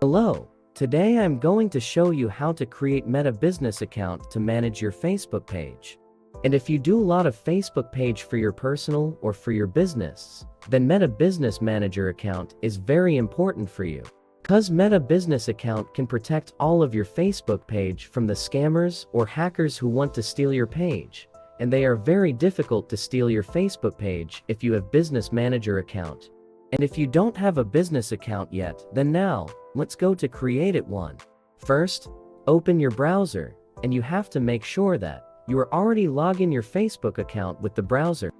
Hello, today I'm going to show you how to create Meta Business account to manage your Facebook page. And if you do a lot of Facebook page for your personal or for your business, then Meta Business Manager account is very important for you. Cause Meta Business account can protect all of your Facebook page from the scammers or hackers who want to steal your page. And they are very difficult to steal your Facebook page if you have Business Manager account. And if you don't have a business account yet, then now, let's go to create it one. First, open your browser, and you have to make sure that you are already logged in your Facebook account with the browser.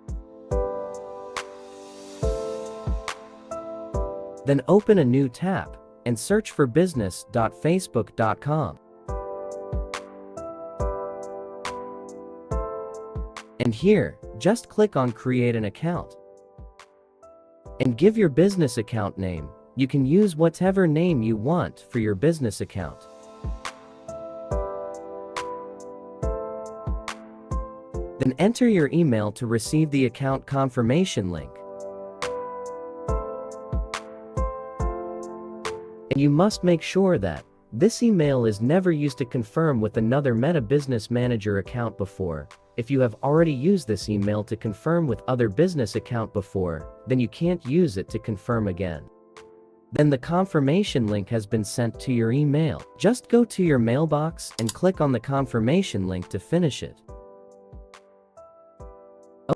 Then open a new tab, and search for business.facebook.com. And here, just click on Create an Account. And give your business account name. You can use whatever name you want for your business account. Then enter your email to receive the account confirmation link. And you must make sure that this email is never used to confirm with another Meta Business Manager account before. If you have already used this email to confirm with other business account before, then you can't use it to confirm again. Then the confirmation link has been sent to your email. Just go to your mailbox and click on the confirmation link to finish it.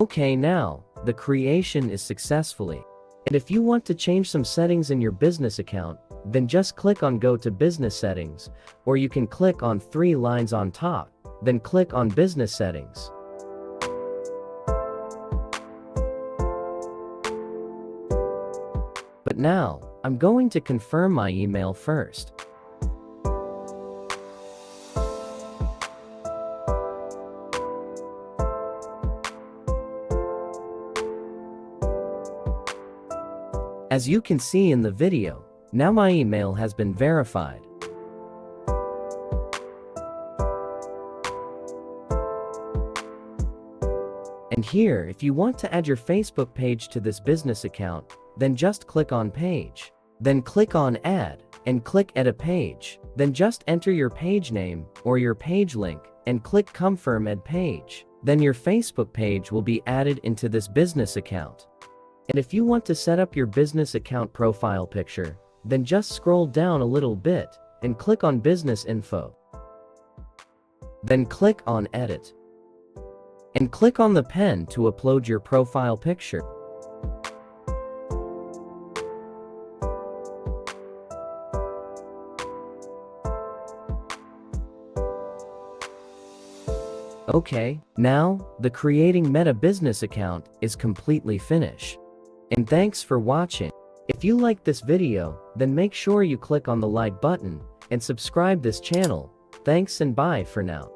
Okay, now, the creation is successfully. And if you want to change some settings in your business account, then just click on Go to Business Settings, or you can click on 3 lines on top, then click on Business Settings. But now, I'm going to confirm my email first. As you can see in the video, now my email has been verified. And here, if you want to add your Facebook page to this business account, then just click on Page. Then click on Add, and click Edit Page. Then just enter your page name, or your page link, and click Confirm Add Page. Then your Facebook page will be added into this business account. And if you want to set up your business account profile picture, then just scroll down a little bit, and click on Business Info. Then click on Edit. And click on the pen to upload your profile picture. Okay, now, the creating Meta Business account is completely finished. And thanks for watching. If you like this video, then make sure you click on the like button, and subscribe this channel. Thanks and bye for now.